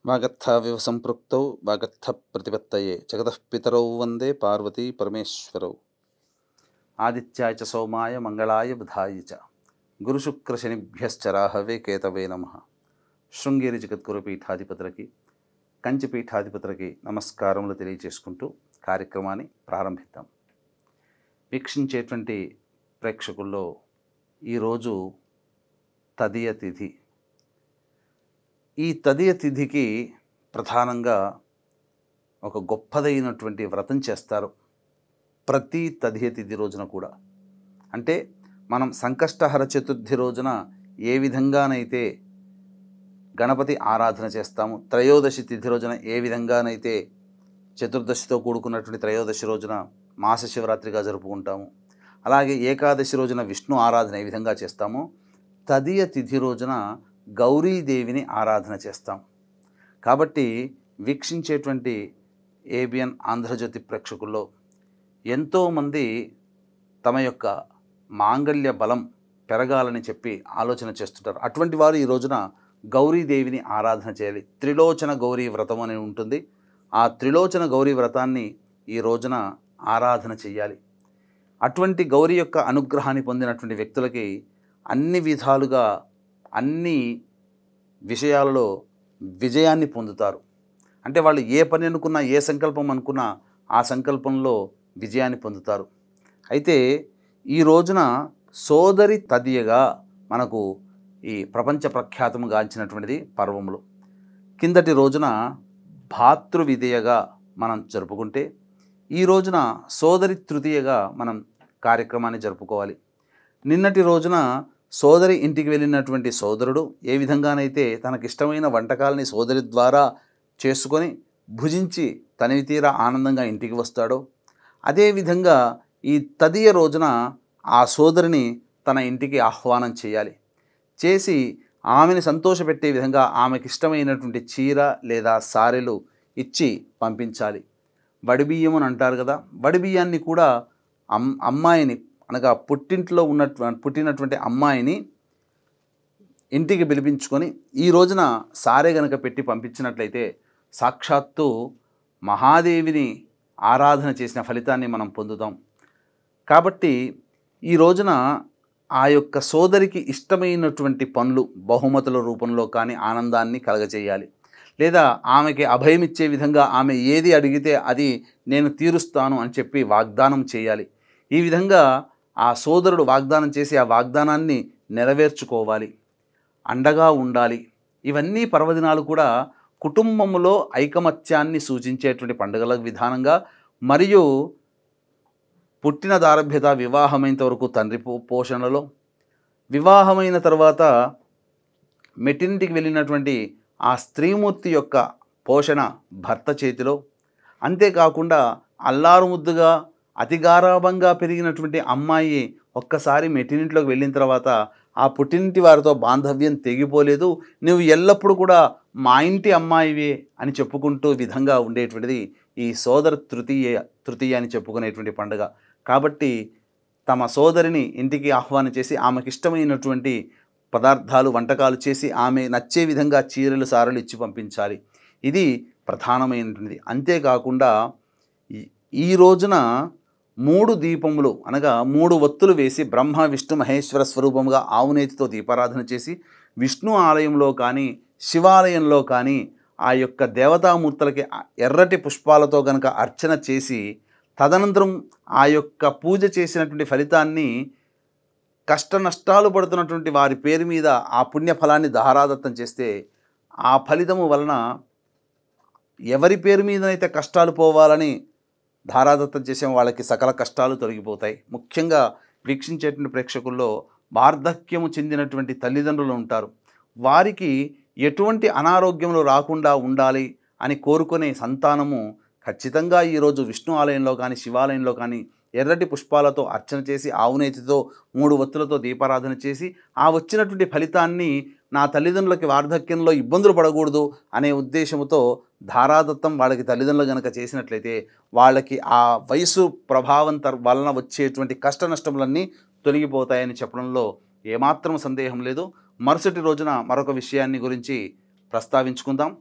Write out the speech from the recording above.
వాగర్థావివ సంపృక్తౌ వాగర్థప్రతిపత్తయే జగతః పితరౌ వందే పార్వతీ పరమేశ్వరౌ. ఆదిత్యాయ చ సోమాయ మంగళాయ బుధాయ చ గురుశుక్రశనిభ్యశ్చ రాహవే కేతవే నమః. శృంగేరి జగద్గురు పీఠాధిపతులకి, కంచి పీఠాధిపతులకి నమస్కారములు తెలియజేసుకుంటూ కార్యక్రమాన్ని ప్రారంభిద్దాం. వీక్షించేటువంటి ప్రేక్షకుల్లో ఈరోజు తదియ తిథి. ఈ తదియ తిథికి ప్రధానంగా ఒక గొప్పదైనటువంటి వ్రతం చేస్తారు ప్రతి తదియ తిథి రోజున కూడా. అంటే మనం సంకష్టహర చతుర్థి రోజున ఏ విధంగానైతే గణపతి ఆరాధన చేస్తాము, త్రయోదశి తిథి రోజున ఏ విధంగానైతే చతుర్దశితో కూడుకున్నటువంటి త్రయోదశి రోజున మాస శివరాత్రిగా జరుపుకుంటాము, అలాగే ఏకాదశి రోజున విష్ణు ఆరాధన ఏ విధంగా చేస్తామో తదియ తిథి రోజున గౌరీదేవిని ఆరాధన చేస్తాం. కాబట్టి వీక్షించేటువంటి ఏబిఎన్ ఆంధ్రజ్యోతి ప్రేక్షకుల్లో ఎంతోమంది తమ యొక్క మాంగళ్య బలం పెరగాలని చెప్పి ఆలోచన చేస్తుంటారు. అటువంటి వారు ఈ రోజున గౌరీదేవిని ఆరాధన చేయాలి. త్రిలోచన గౌరీ వ్రతం అని ఉంటుంది. ఆ త్రిలోచన గౌరీ వ్రతాన్ని ఈ రోజున ఆరాధన చేయాలి. అటువంటి గౌరీ యొక్క అనుగ్రహాన్ని పొందినటువంటి వ్యక్తులకి అన్ని విధాలుగా అన్ని విషయాలలో విజయాన్ని పొందుతారు. అంటే వాళ్ళు ఏ పని అనుకున్నా, ఏ సంకల్పం అనుకున్నా ఆ సంకల్పంలో విజయాన్ని పొందుతారు. అయితే ఈ రోజున సోదరి తదియగా మనకు ఈ ప్రపంచ ప్రఖ్యాతము గాంచినటువంటిది పర్వములు. కిందటి రోజున భాతృ విదయగా మనం జరుపుకుంటే ఈ రోజున సోదరి తృతీయగా మనం కార్యక్రమాన్ని జరుపుకోవాలి. నిన్నటి రోజున సోదరి ఇంటికి వెళ్ళినటువంటి సోదరుడు ఏ విధంగానైతే తనకిష్టమైన వంటకాలని సోదరి ద్వారా చేసుకొని భుజించి తనివి తీరా ఆనందంగా ఇంటికి వస్తాడో, అదేవిధంగా ఈ తదియ రోజున ఆ సోదరిని తన ఇంటికి ఆహ్వానం చేయాలి. చేసి ఆమెని సంతోషపెట్టే విధంగా ఆమెకి ఇష్టమైనటువంటి చీర లేదా సారెలు ఇచ్చి పంపించాలి. వడిబియ్యం అని అంటారు కదా, వడిబియ్యాన్ని కూడా అమ్మాయిని అనగా పుట్టింట్లో పుట్టినటువంటి అమ్మాయిని ఇంటికి పిలిపించుకొని ఈ రోజున సారే గనక పెట్టి పంపించినట్లయితే సాక్షాత్తు మహాదేవిని ఆరాధన చేసిన ఫలితాన్ని మనం పొందుతాం. కాబట్టి ఈ రోజున ఆ యొక్క సోదరికి ఇష్టమైనటువంటి పనులు బహుమతుల రూపంలో కానీ ఆనందాన్ని కలగజేయాలి. లేదా ఆమెకి అభయమిచ్చే విధంగా ఆమె ఏది అడిగితే అది నేను తీరుస్తాను అని చెప్పి వాగ్దానం చేయాలి. ఈ విధంగా ఆ సోదరుడు వాగ్దానం చేసి ఆ వాగ్దానాన్ని నెరవేర్చుకోవాలి, అండగా ఉండాలి. ఇవన్నీ పర్వదినాలు కూడా కుటుంబంలో ఐకమత్యాన్ని సూచించేటువంటి పండుగల విధానంగా, మరియు పుట్టిన దారభ్యత వివాహమైనంత వరకు తండ్రి పోషణలో, వివాహమైన తర్వాత మెట్టింటికి వెళ్ళినటువంటి ఆ స్త్రీమూర్తి యొక్క పోషణ భర్త చేతిలో, అంతేకాకుండా అల్లారు ముద్దుగా అతి గారాభంగా పెరిగినటువంటి అమ్మాయి ఒక్కసారి మెట్టినింట్లోకి వెళ్ళిన తర్వాత ఆ పుట్టినింటి వారితో బాంధవ్యం తెగిపోలేదు, నువ్వు ఎల్లప్పుడూ కూడా మా ఇంటి అమ్మాయివే అని చెప్పుకుంటూ విధంగా ఉండేటువంటిది ఈ సోదర తృతీయ అని చెప్పుకునేటువంటి పండుగ. కాబట్టి తమ సోదరిని ఇంటికి ఆహ్వానం చేసి ఆమెకి ఇష్టమైనటువంటి పదార్థాలు వంటకాలు చేసి ఆమె నచ్చే విధంగా చీరలు సారలు ఇచ్చి పంపించాలి. ఇది ప్రధానమైనటువంటిది. అంతేకాకుండా ఈ రోజున 3 దీపములు అనగా 3 ఒత్తులు వేసి బ్రహ్మ విష్ణు మహేశ్వర స్వరూపముగా ఆవునేతితో దీపారాధన చేసి విష్ణు ఆలయంలో కానీ శివాలయంలో కానీ ఆ యొక్క దేవతామూర్తులకి ఎర్రటి పుష్పాలతో కనుక అర్చన చేసి తదనంతరం ఆ యొక్క పూజ చేసినటువంటి ఫలితాన్ని కష్ట నష్టాలు పడుతున్నటువంటి వారి పేరు మీద ఆ పుణ్యఫలాన్ని ధారాదత్తం చేస్తే ఆ ఫలితము వలన ఎవరి పేరు మీదనైతే కష్టాలు పోవాలని ధారాదత్తం చేసే వాళ్ళకి సకల కష్టాలు తొలగిపోతాయి. ముఖ్యంగా వీక్షించేటువంటి ప్రేక్షకుల్లో వార్ధక్యము చెందినటువంటి తల్లిదండ్రులు ఉంటారు. వారికి ఎటువంటి అనారోగ్యములు రాకుండా ఉండాలి అని కోరుకునే సంతానము ఖచ్చితంగా ఈరోజు విష్ణు ఆలయంలో కానీ శివాలయంలో కానీ ఎర్రటి పుష్పాలతో అర్చన చేసి ఆవునేతితో 3 ఒత్తులతో దీపారాధన చేసి ఆ వచ్చినటువంటి ఫలితాన్ని నా తల్లిదండ్రులకి వార్ధక్యంలో ఇబ్బందులు పడకూడదు అనే ఉద్దేశంతో ధారాదత్తం వాళ్ళకి తల్లిదండ్రులు కనుక చేసినట్లయితే వాళ్ళకి ఆ వయసు ప్రభావం వలన వచ్చేటువంటి కష్ట నష్టములన్నీ తొలగిపోతాయని చెప్పడంలో ఏమాత్రం సందేహం లేదు. మరుసటి రోజున మరొక విషయాన్ని గురించి ప్రస్తావించుకుందాం.